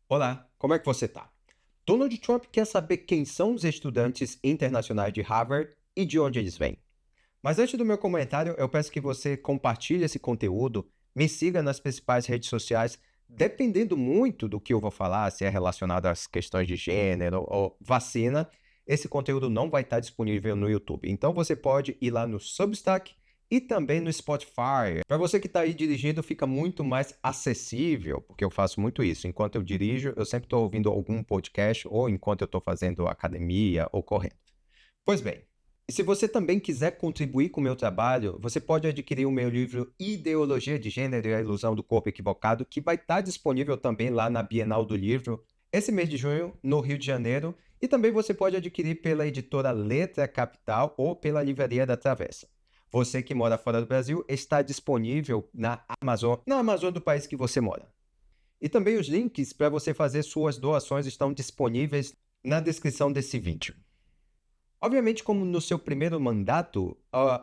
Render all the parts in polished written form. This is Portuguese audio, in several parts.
Olá, como é que você está? Donald Trump quer saber quem são os estudantes internacionais de Harvard e de onde eles vêm. Mas antes do meu comentário, eu peço que você compartilhe esse conteúdo, me siga nas principais redes sociais, dependendo muito do que eu vou falar, se é relacionado às questões de gênero ou vacina, esse conteúdo não vai estar disponível no YouTube. Então você pode ir lá no Substack e também no Spotify. Para você que está aí dirigindo, fica muito mais acessível, porque eu faço muito isso. Enquanto eu dirijo, eu sempre estou ouvindo algum podcast ou enquanto eu estou fazendo academia ou correndo. Pois bem, e se você também quiser contribuir com o meu trabalho, você pode adquirir o meu livro Ideologia de Gênero e a Ilusão do Corpo Equivocado, que vai estar disponível também lá na Bienal do Livro, esse mês de junho, no Rio de Janeiro, e também você pode adquirir pela editora Letra Capital ou pela Livraria da Travessa. Você que mora fora do Brasil, está disponível na Amazon do país que você mora. E também os links para você fazer suas doações estão disponíveis na descrição desse vídeo. Obviamente, como no seu primeiro mandato,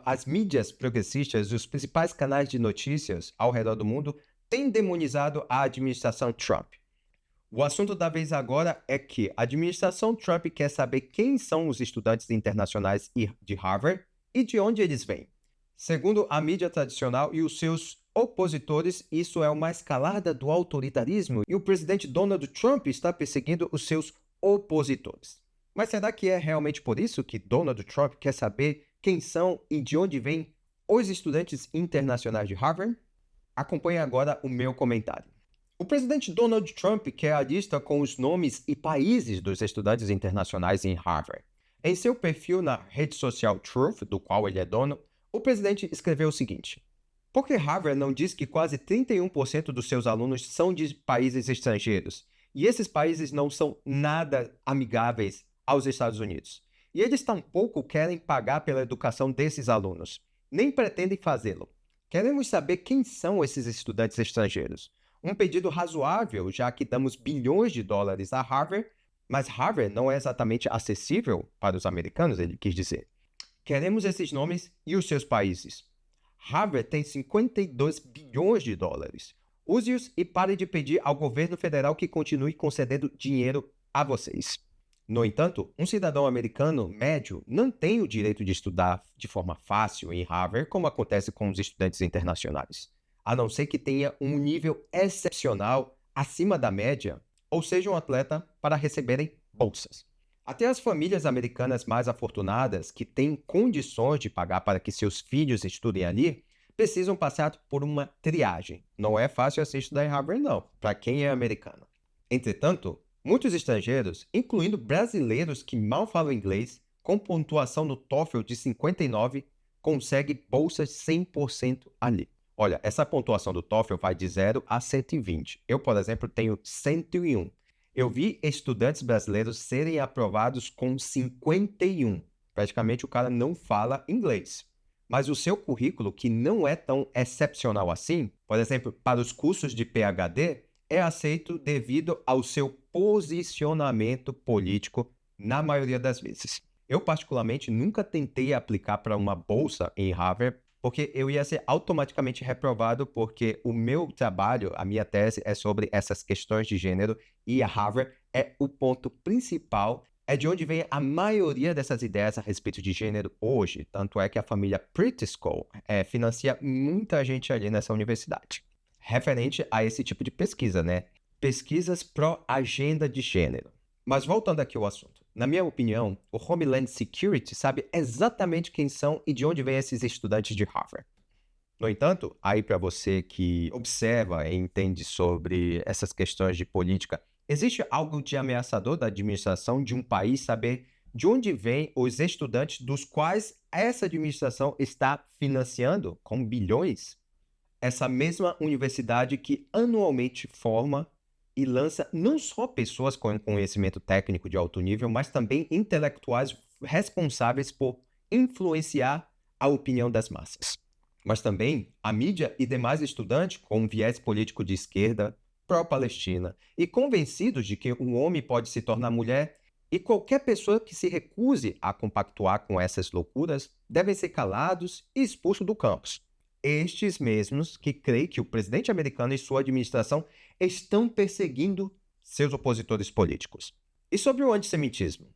as mídias progressistas e os principais canais de notícias ao redor do mundo têm demonizado a administração Trump. O assunto da vez agora é que a administração Trump quer saber quem são os estudantes internacionais de Harvard e de onde eles vêm. Segundo a mídia tradicional e os seus opositores, isso é uma escalada do autoritarismo e o presidente Donald Trump está perseguindo os seus opositores. Mas será que é realmente por isso que Donald Trump quer saber quem são e de onde vêm os estudantes internacionais de Harvard? Acompanhe agora o meu comentário. O presidente Donald Trump quer a lista com os nomes e países dos estudantes internacionais em Harvard. Em seu perfil na rede social Truth, do qual ele é dono, o presidente escreveu o seguinte: por que Harvard não diz que quase 31% dos seus alunos são de países estrangeiros? E esses países não são nada amigáveis aos Estados Unidos. E eles tampouco querem pagar pela educação desses alunos, nem pretendem fazê-lo. Queremos saber quem são esses estudantes estrangeiros. Um pedido razoável, já que damos bilhões de dólares a Harvard, mas Harvard não é exatamente acessível para os americanos, ele quis dizer. Queremos esses nomes e os seus países. Harvard tem 52 bilhões de dólares. Use-os e pare de pedir ao governo federal que continue concedendo dinheiro a vocês. No entanto, um cidadão americano médio não tem o direito de estudar de forma fácil em Harvard, como acontece com os estudantes internacionais, a não ser que tenha um nível excepcional acima da média, ou seja, um atleta para receberem bolsas. Até as famílias americanas mais afortunadas, que têm condições de pagar para que seus filhos estudem ali, precisam passar por uma triagem. Não é fácil assim estudar em Harvard, não, para quem é americano. Entretanto, muitos estrangeiros, incluindo brasileiros que mal falam inglês, com pontuação no TOEFL de 59, conseguem bolsas 100% ali. Olha, essa pontuação do TOEFL vai de 0 a 120. Eu, por exemplo, tenho 101. Eu vi estudantes brasileiros serem aprovados com 51. Praticamente o cara não fala inglês. Mas o seu currículo, que não é tão excepcional assim, por exemplo, para os cursos de PhD, é aceito devido ao seu posicionamento político na maioria das vezes. Eu, particularmente, nunca tentei aplicar para uma bolsa em Harvard, porque eu ia ser automaticamente reprovado, porque o meu trabalho, a minha tese, é sobre essas questões de gênero, e a Harvard é o ponto principal, é de onde vem a maioria dessas ideias a respeito de gênero hoje. Tanto é que a família Pretty School financia muita gente ali nessa universidade. Referente a esse tipo de pesquisa, né? Pesquisas pró-agenda de gênero. Mas voltando aqui ao assunto. Na minha opinião, o Homeland Security sabe exatamente quem são e de onde vêm esses estudantes de Harvard. No entanto, aí para você que observa e entende sobre essas questões de política, existe algo de ameaçador da administração de um país saber de onde vêm os estudantes dos quais essa administração está financiando com bilhões? Essa mesma universidade que anualmente forma e lança não só pessoas com conhecimento técnico de alto nível, mas também intelectuais responsáveis por influenciar a opinião das massas. Mas também a mídia e demais estudantes com um viés político de esquerda, pró-Palestina e convencidos de que um homem pode se tornar mulher, e qualquer pessoa que se recuse a compactuar com essas loucuras devem ser calados e expulsos do campus. Estes mesmos que creem que o presidente americano e sua administração estão perseguindo seus opositores políticos. E sobre o antissemitismo?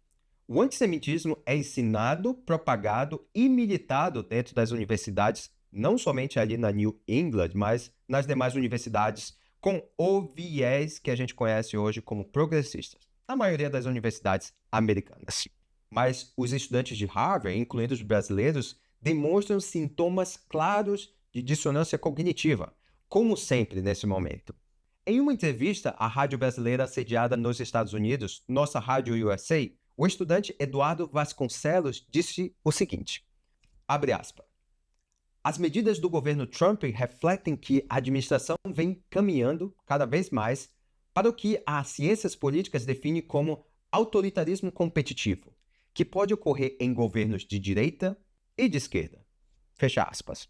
O antissemitismo é ensinado, propagado e militado dentro das universidades, não somente ali na New England, mas nas demais universidades com o viés que a gente conhece hoje como progressistas, na maioria das universidades americanas. Mas os estudantes de Harvard, incluindo os brasileiros, demonstram sintomas claros de dissonância cognitiva, como sempre nesse momento. Em uma entrevista à rádio brasileira sediada nos Estados Unidos, nossa Rádio USA, o estudante Eduardo Vasconcelos disse o seguinte, abre aspas, as medidas do governo Trump refletem que a administração vem caminhando cada vez mais para o que as ciências políticas definem como autoritarismo competitivo, que pode ocorrer em governos de direita e de esquerda. Fecha aspas.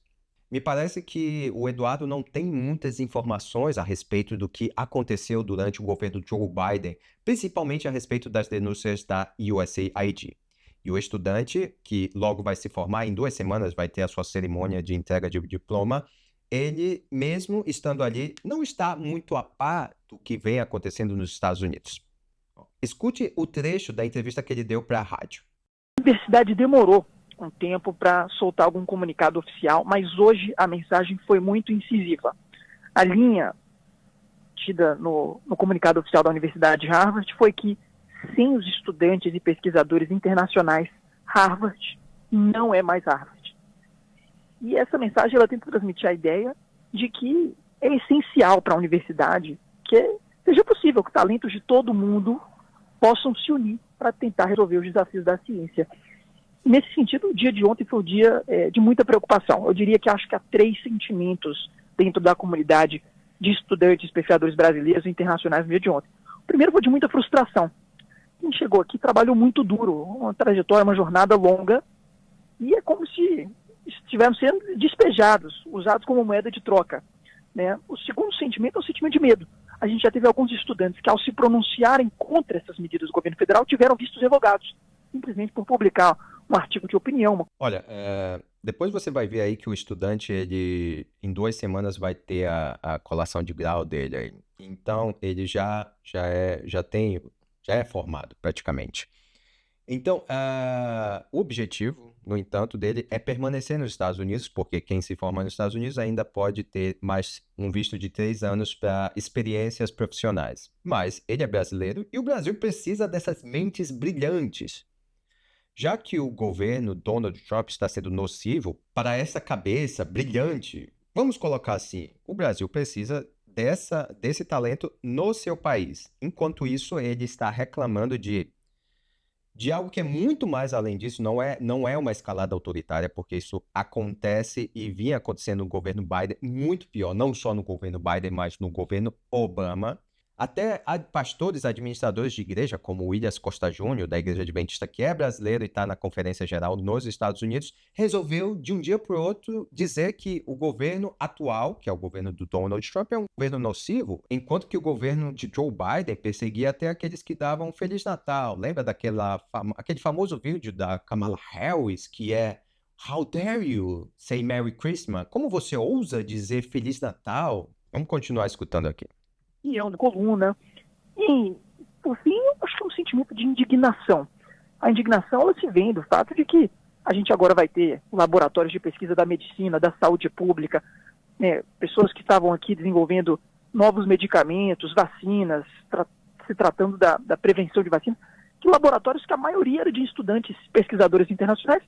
Me parece que o Eduardo não tem muitas informações a respeito do que aconteceu durante o governo Joe Biden, principalmente a respeito das denúncias da USAID. E o estudante, que logo vai se formar, em 2 semanas vai ter a sua cerimônia de entrega de diploma, ele, mesmo estando ali, não está muito a par do que vem acontecendo nos Estados Unidos. Escute o trecho da entrevista que ele deu para a rádio. A universidade demorou um tempo para soltar algum comunicado oficial, mas hoje a mensagem foi muito incisiva. A linha tida no comunicado oficial da Universidade de Harvard foi que, sem os estudantes e pesquisadores internacionais, Harvard não é mais Harvard. E essa mensagem ela tenta transmitir a ideia de que é essencial para a universidade que seja possível que talentos de todo mundo possam se unir para tentar resolver os desafios da ciência. Nesse sentido, o dia de ontem foi um dia de muita preocupação. Eu diria que acho que há 3 sentimentos dentro da comunidade de estudantes, pesquisadores brasileiros e internacionais no dia de ontem. O primeiro foi de muita frustração. Quem chegou aqui trabalhou muito duro, uma trajetória, uma jornada longa, e é como se estiveram sendo despejados, usados como moeda de troca, né? O segundo sentimento é o sentimento de medo. A gente já teve alguns estudantes que, ao se pronunciarem contra essas medidas do governo federal, tiveram vistos revogados, simplesmente por publicar um artigo de opinião. Olha, depois você vai ver aí que o estudante, ele, em 2 semanas, vai ter a colação de grau dele aí. Então, ele já é formado, praticamente. Então, o objetivo, no entanto, dele é permanecer nos Estados Unidos, porque quem se forma nos Estados Unidos ainda pode ter mais um visto de 3 anos para experiências profissionais. Mas ele é brasileiro e o Brasil precisa dessas mentes brilhantes. Já que o governo Donald Trump está sendo nocivo para essa cabeça brilhante, vamos colocar assim, o Brasil precisa desse talento no seu país. Enquanto isso, ele está reclamando de algo que é muito mais além disso, não é uma escalada autoritária, porque isso acontece e vinha acontecendo no governo Biden, muito pior, não só no governo Biden, mas no governo Obama. Até pastores administradores de igreja, como o Williams Costa Júnior, da Igreja Adventista, que é brasileiro e está na Conferência Geral nos Estados Unidos, resolveu, de um dia para o outro, dizer que o governo atual, que é o governo do Donald Trump, é um governo nocivo, enquanto que o governo de Joe Biden perseguia até aqueles que davam Feliz Natal. Lembra aquele famoso vídeo da Kamala Harris, que é How dare you say Merry Christmas? Como você ousa dizer Feliz Natal? Vamos continuar escutando aqui. E é uma coluna. E, por fim, eu acho que é um sentimento de indignação. A indignação, ela se vem do fato de que a gente agora vai ter laboratórios de pesquisa da medicina, da saúde pública, né, pessoas que estavam aqui desenvolvendo novos medicamentos, vacinas, se tratando da prevenção de vacina, que laboratórios que a maioria era de estudantes pesquisadores internacionais,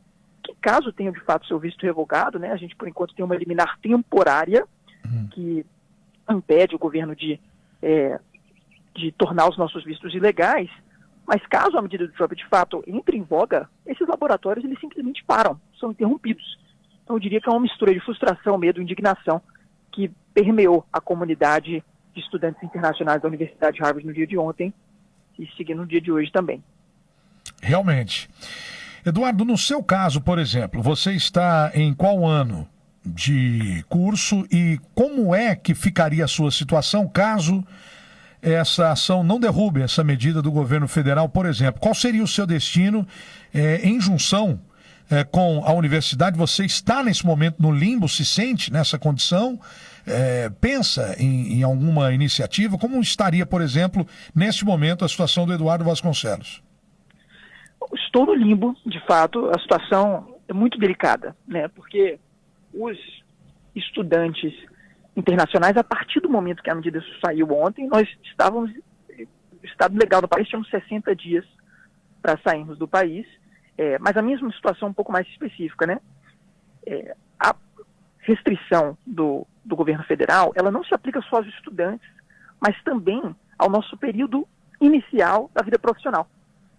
que caso tenham de fato seu visto revogado, né, a gente por enquanto tem uma liminar temporária que impede o governo de tornar os nossos vistos ilegais, mas caso a medida do Trump de fato entre em voga, esses laboratórios eles simplesmente param, são interrompidos. Então eu diria que é uma mistura de frustração, medo e indignação que permeou a comunidade de estudantes internacionais da Universidade de Harvard no dia de ontem e seguindo no dia de hoje também. Realmente. Eduardo, no seu caso, por exemplo, você está em qual ano de curso e como é que ficaria a sua situação caso essa ação não derrube essa medida do governo federal, por exemplo? Qual seria o seu destino em junção com a universidade? Você está nesse momento no limbo, se sente nessa condição? pensa em alguma iniciativa? Como estaria, por exemplo, neste momento, a situação do Eduardo Vasconcelos? Estou no limbo, de fato. A situação é muito delicada, né? Porque os estudantes internacionais, a partir do momento que a medida saiu ontem, nós estávamos, o estado legal do país, tínhamos 60 dias para sairmos do país, mas a mesma situação um pouco mais específica, né? A restrição do governo federal, ela não se aplica só aos estudantes, mas também ao nosso período inicial da vida profissional.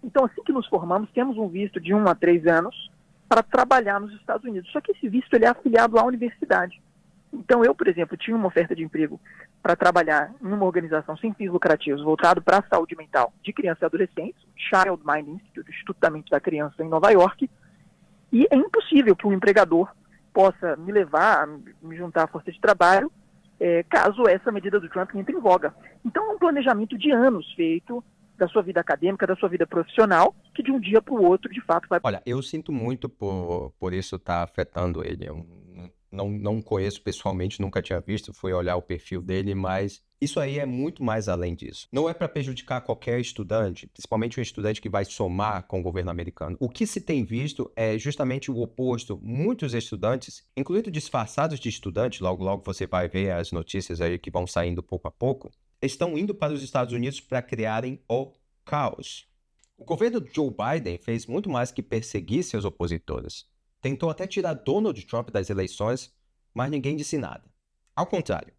Então, assim que nos formamos, temos um visto de 1 a 3 anos para trabalhar nos Estados Unidos. Só que esse visto ele é afiliado à universidade. Então, eu, por exemplo, tinha uma oferta de emprego para trabalhar em uma organização sem fins lucrativos voltado para a saúde mental de crianças e adolescentes, Child Mind Institute, o Instituto da Mente da Criança em Nova York, e é impossível que o empregador possa me levar, me juntar à força de trabalho, caso essa medida do Trump entre em voga. Então, é um planejamento de anos feito da sua vida acadêmica, da sua vida profissional, que de um dia para o outro, de fato, vai... Olha, eu sinto muito por isso estar afetando ele. Eu não conheço pessoalmente, nunca tinha visto, fui olhar o perfil dele, mas isso aí é muito mais além disso. Não é para prejudicar qualquer estudante, principalmente um estudante que vai somar com o governo americano. O que se tem visto é justamente o oposto. Muitos estudantes, incluindo disfarçados de estudantes, logo logo você vai ver as notícias aí que vão saindo pouco a pouco, estão indo para os Estados Unidos para criarem o caos. O governo Joe Biden fez muito mais que perseguir seus opositores. Tentou até tirar Donald Trump das eleições, mas ninguém disse nada. Ao contrário,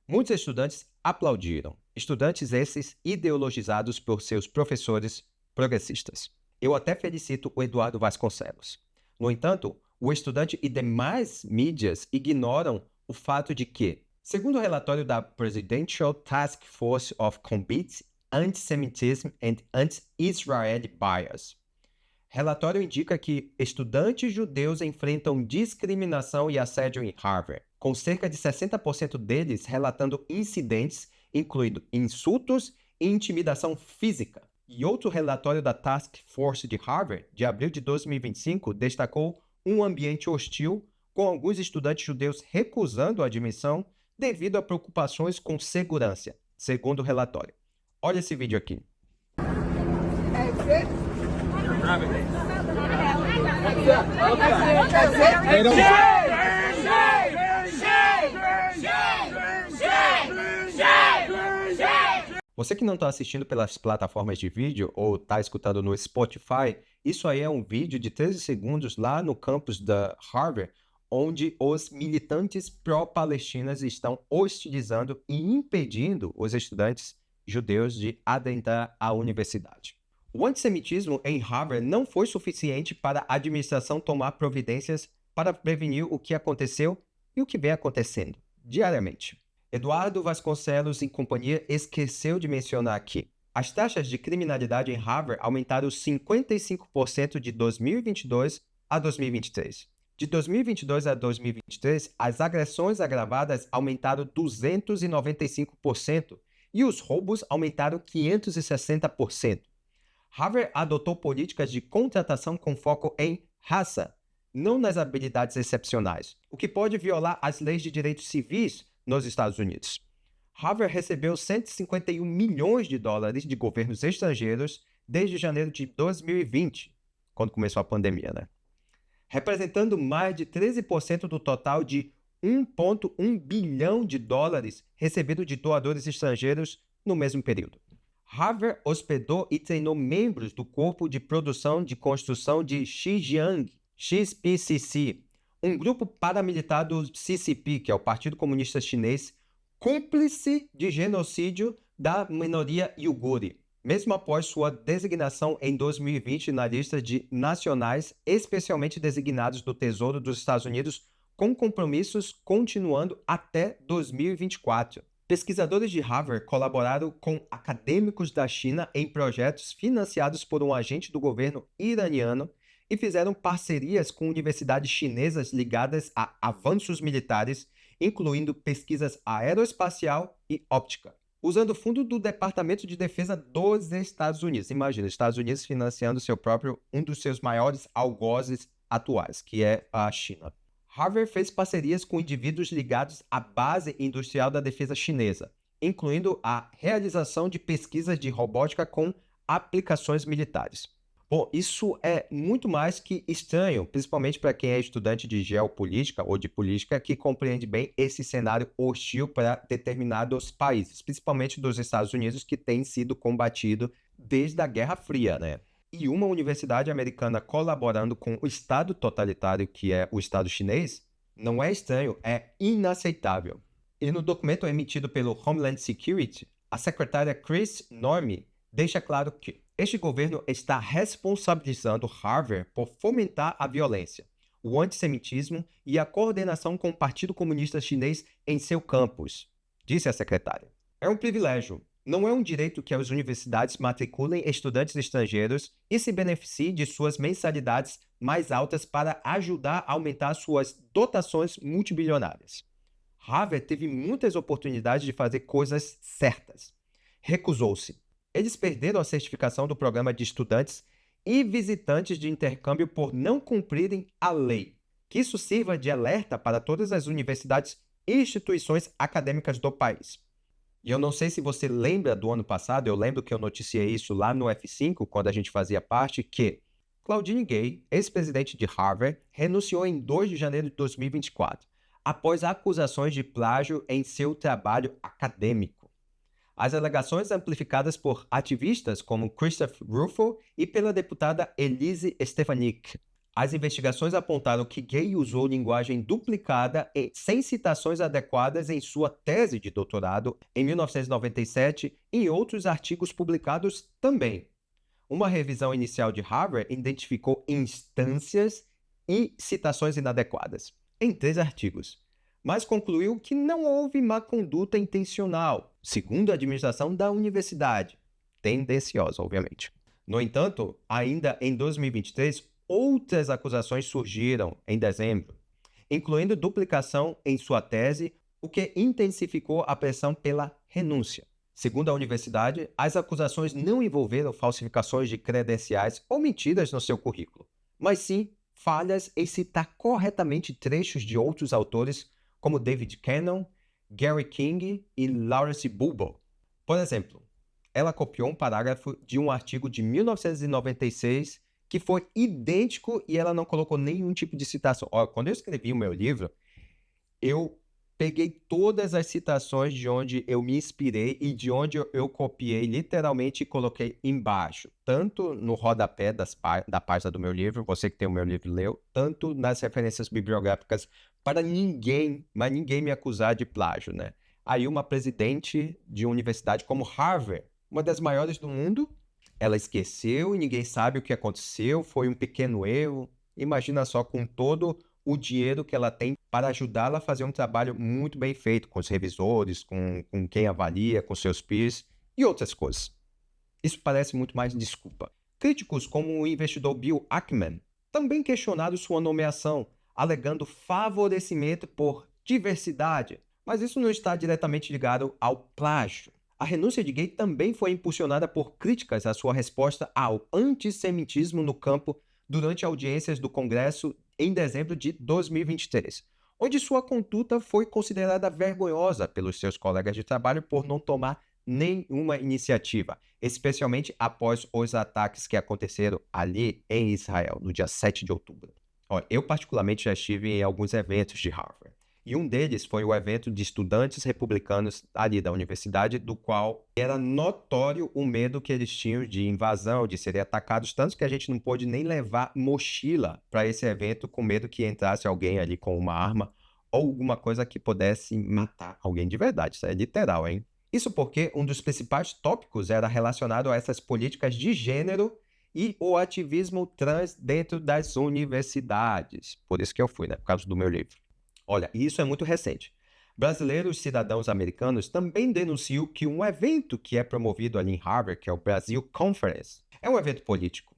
muitos estudantes aplaudiram. Estudantes esses ideologizados por seus professores progressistas. Eu até felicito o Eduardo Vasconcelos. No entanto, o estudante e demais mídias ignoram o fato de que, segundo o relatório da Presidential Task Force of Combating Antisemitism and Anti-Israel Bias, relatório indica que estudantes judeus enfrentam discriminação e assédio em Harvard, com cerca de 60% deles relatando incidentes, incluindo insultos e intimidação física. E outro relatório da Task Force de Harvard, de abril de 2025, destacou um ambiente hostil, com alguns estudantes judeus recusando a admissão devido a preocupações com segurança, segundo o relatório. Olha esse vídeo aqui. Você que não está assistindo pelas plataformas de vídeo ou está escutando no Spotify, isso aí é um vídeo de 13 segundos lá no campus da Harvard, onde os militantes pró-palestinas estão hostilizando e impedindo os estudantes judeus de adentrar a universidade. O antissemitismo em Harvard não foi suficiente para a administração tomar providências para prevenir o que aconteceu e o que vem acontecendo diariamente. Eduardo Vasconcelos e companhia esqueceu de mencionar que as taxas de criminalidade em Harvard aumentaram 55% de 2022 a 2023. De 2022 a 2023, as agressões agravadas aumentaram 295% e os roubos aumentaram 560%. Harvard adotou políticas de contratação com foco em raça, não nas habilidades excepcionais, o que pode violar as leis de direitos civis nos Estados Unidos. Harvard recebeu 151 milhões de dólares de governos estrangeiros desde janeiro de 2020, quando começou a pandemia, né? Representando mais de 13% do total de 1,1 bilhão de dólares recebido de doadores estrangeiros no mesmo período. Harvard hospedou e treinou membros do Corpo de Produção de Construção de Xinjiang, XPCC, um grupo paramilitar do CCP, que é o Partido Comunista Chinês, cúmplice de genocídio da minoria uigure, mesmo após sua designação em 2020 na lista de nacionais especialmente designados do Tesouro dos Estados Unidos, com compromissos continuando até 2024. Pesquisadores de Harvard colaboraram com acadêmicos da China em projetos financiados por um agente do governo iraniano e fizeram parcerias com universidades chinesas ligadas a avanços militares, incluindo pesquisas aeroespacial e óptica, usando o fundo do Departamento de Defesa dos Estados Unidos. Imagina, os Estados Unidos financiando um dos seus maiores algozes atuais, que é a China. Harvard fez parcerias com indivíduos ligados à base industrial da defesa chinesa, incluindo a realização de pesquisas de robótica com aplicações militares. Bom, isso é muito mais que estranho, principalmente para quem é estudante de geopolítica ou de política que compreende bem esse cenário hostil para determinados países, principalmente dos Estados Unidos, que tem sido combatido desde a Guerra Fria, né? E uma universidade americana colaborando com o Estado totalitário, que é o Estado chinês, não é estranho, é inaceitável. E no documento emitido pelo Homeland Security, a secretária Chris Norrie deixa claro que este governo está responsabilizando Harvard por fomentar a violência, o antissemitismo e a coordenação com o Partido Comunista Chinês em seu campus, disse a secretária. É um privilégio, não é um direito que as universidades matriculem estudantes estrangeiros e se beneficiem de suas mensalidades mais altas para ajudar a aumentar suas dotações multibilionárias. Harvard teve muitas oportunidades de fazer coisas certas. Recusou-se. Eles perderam a certificação do programa de estudantes e visitantes de intercâmbio por não cumprirem a lei. Que isso sirva de alerta para todas as universidades e instituições acadêmicas do país. E eu não sei se você lembra do ano passado, eu lembro que eu noticiei isso lá no F5, quando a gente fazia parte, que Claudine Gay, ex-presidente de Harvard, renunciou em 2 de janeiro de 2024, após acusações de plágio em seu trabalho acadêmico. As alegações amplificadas por ativistas como Christopher Rufo e pela deputada Elise Stefanik. As investigações apontaram que Gay usou linguagem duplicada e sem citações adequadas em sua tese de doutorado em 1997 e em outros artigos publicados também. Uma revisão inicial de Harvard identificou instâncias e citações inadequadas em 3 artigos, mas concluiu que não houve má conduta intencional, segundo a administração da universidade, tendenciosa, obviamente. No entanto, ainda em 2023, outras acusações surgiram em dezembro, incluindo duplicação em sua tese, o que intensificou a pressão pela renúncia. Segundo a universidade, as acusações não envolveram falsificações de credenciais ou mentiras no seu currículo, mas sim falhas em citar corretamente trechos de outros autores como David Cannon, Gary King e Lawrence Bulbo. Por exemplo, ela copiou um parágrafo de um artigo de 1996 que foi idêntico e ela não colocou nenhum tipo de citação. Olha, quando eu escrevi o meu livro, eu peguei todas as citações de onde eu me inspirei e de onde eu copiei literalmente e coloquei embaixo, tanto no rodapé da página do meu livro, você que tem o meu livro leu, tanto nas referências bibliográficas, para ninguém me acusar de plágio, né? Aí uma presidente de uma universidade como Harvard, uma das maiores do mundo, ela esqueceu e ninguém sabe o que aconteceu, foi um pequeno erro. Imagina só, com todo o dinheiro que ela tem para ajudá-la a fazer um trabalho muito bem feito, com os revisores, com quem avalia, com seus peers e outras coisas. Isso parece muito mais desculpa. Críticos como o investidor Bill Ackman também questionaram sua nomeação, alegando favorecimento por diversidade, mas isso não está diretamente ligado ao plágio. A renúncia de Gay também foi impulsionada por críticas à sua resposta ao antissemitismo no campo durante audiências do Congresso em dezembro de 2023, onde sua conduta foi considerada vergonhosa pelos seus colegas de trabalho por não tomar nenhuma iniciativa, especialmente após os ataques que aconteceram ali em Israel, no dia 7 de outubro. Eu particularmente já estive em alguns eventos de Harvard. E um deles foi o evento de estudantes republicanos ali da universidade, do qual era notório o medo que eles tinham de invasão, de serem atacados, tanto que a gente não pôde nem levar mochila para esse evento com medo que entrasse alguém ali com uma arma ou alguma coisa que pudesse matar alguém de verdade. Isso é literal, hein? Isso porque um dos principais tópicos era relacionado a essas políticas de gênero e o ativismo trans dentro das universidades. Por isso que eu fui, né? Por causa do meu livro. Olha, isso é muito recente. Brasileiros cidadãos americanos também denunciam que um evento que é promovido ali em Harvard, que é o Brasil Conference, é um evento político,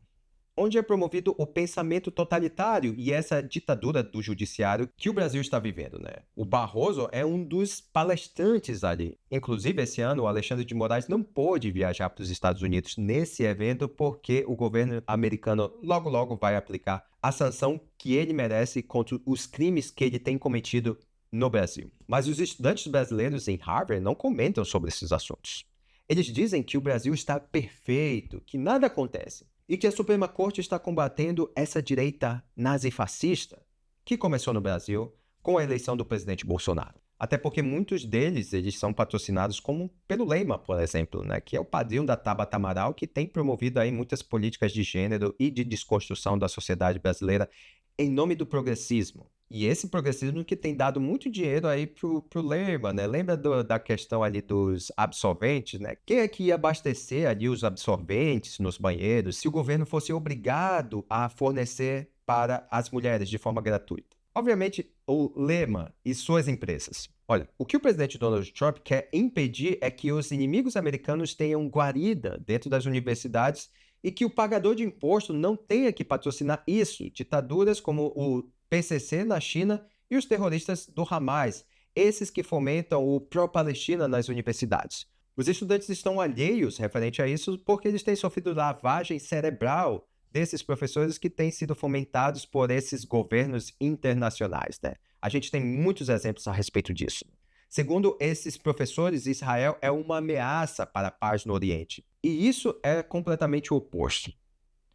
onde é promovido o pensamento totalitário e essa ditadura do judiciário que o Brasil está vivendo, né? O Barroso é um dos palestrantes ali. Inclusive, esse ano, o Alexandre de Moraes não pôde viajar para os Estados Unidos nesse evento porque o governo americano logo logo vai aplicar a sanção que ele merece contra os crimes que ele tem cometido no Brasil. Mas os estudantes brasileiros em Harvard não comentam sobre esses assuntos. Eles dizem que o Brasil está perfeito, que nada acontece, e que a Suprema Corte está combatendo essa direita nazifascista que começou no Brasil com a eleição do presidente Bolsonaro. Até porque muitos deles eles são patrocinados pelo Lema, por exemplo, né, que é o padrinho da Tabata Amaral, que tem promovido aí muitas políticas de gênero e de desconstrução da sociedade brasileira em nome do progressismo. E esse progressismo que tem dado muito dinheiro aí pro Lema, né? Lembra da questão ali dos absorventes, né? Quem é que ia abastecer ali os absorventes nos banheiros se o governo fosse obrigado a fornecer para as mulheres de forma gratuita? Obviamente, o Lema e suas empresas. Olha, o que o presidente Donald Trump quer impedir é que os inimigos americanos tenham guarida dentro das universidades e que o pagador de imposto não tenha que patrocinar isso, ditaduras como o PCC na China e os terroristas do Hamas, esses que fomentam o pró-Palestina nas universidades. Os estudantes estão alheios referente a isso porque eles têm sofrido lavagem cerebral desses professores que têm sido fomentados por esses governos internacionais, né? A gente tem muitos exemplos a respeito disso. Segundo esses professores, Israel é uma ameaça para a paz no Oriente. E isso é completamente o oposto.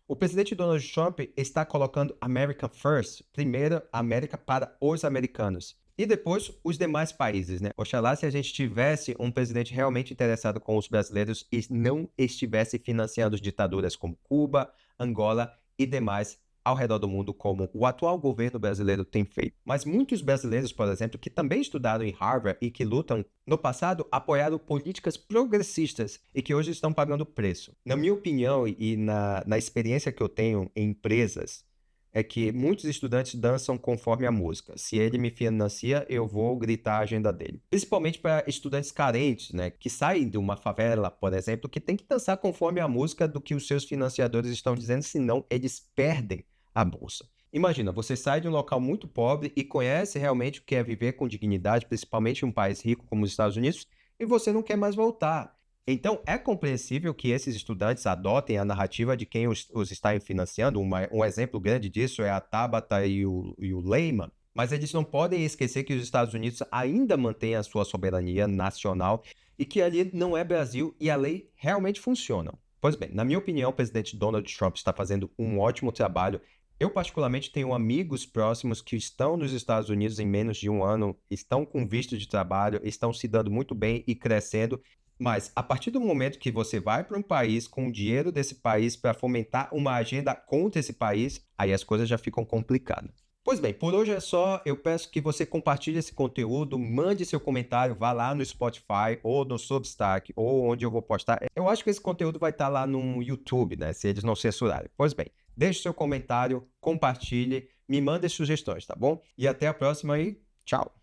O presidente Donald Trump está colocando America First, primeiro a América para os americanos, e depois os demais países, né? Oxalá se a gente tivesse um presidente realmente interessado com os brasileiros e não estivesse financiando ditaduras como Cuba, Angola e demais ao redor do mundo, como o atual governo brasileiro tem feito. Mas muitos brasileiros, por exemplo, que também estudaram em Harvard e que lutam no passado, apoiaram políticas progressistas e que hoje estão pagando preço. Na minha opinião e na experiência que eu tenho em empresas, é que muitos estudantes dançam conforme a música. Se ele me financia, eu vou gritar a agenda dele. Principalmente para estudantes carentes, né, que saem de uma favela, por exemplo, que tem que dançar conforme a música do que os seus financiadores estão dizendo, senão eles perdem a bolsa. Imagina, você sai de um local muito pobre e conhece realmente o que é viver com dignidade, principalmente em um país rico como os Estados Unidos, e você não quer mais voltar. Então, é compreensível que esses estudantes adotem a narrativa de quem os está financiando. Um exemplo grande disso é a Tabata e o Lehman. Mas eles não podem esquecer que os Estados Unidos ainda mantêm a sua soberania nacional e que ali não é Brasil e a lei realmente funciona. Pois bem, na minha opinião, o presidente Donald Trump está fazendo um ótimo trabalho. Eu, particularmente, tenho amigos próximos que estão nos Estados Unidos em menos de um ano, estão com visto de trabalho, estão se dando muito bem e crescendo. Mas, a partir do momento que você vai para um país com o dinheiro desse país para fomentar uma agenda contra esse país, aí as coisas já ficam complicadas. Pois bem, por hoje é só. Eu peço que você compartilhe esse conteúdo, mande seu comentário, vá lá no Spotify ou no Substack ou onde eu vou postar. Eu acho que esse conteúdo vai estar lá no YouTube, né? Se eles não censurarem. Pois bem, deixe seu comentário, compartilhe, me mande sugestões, tá bom? E até a próxima e tchau!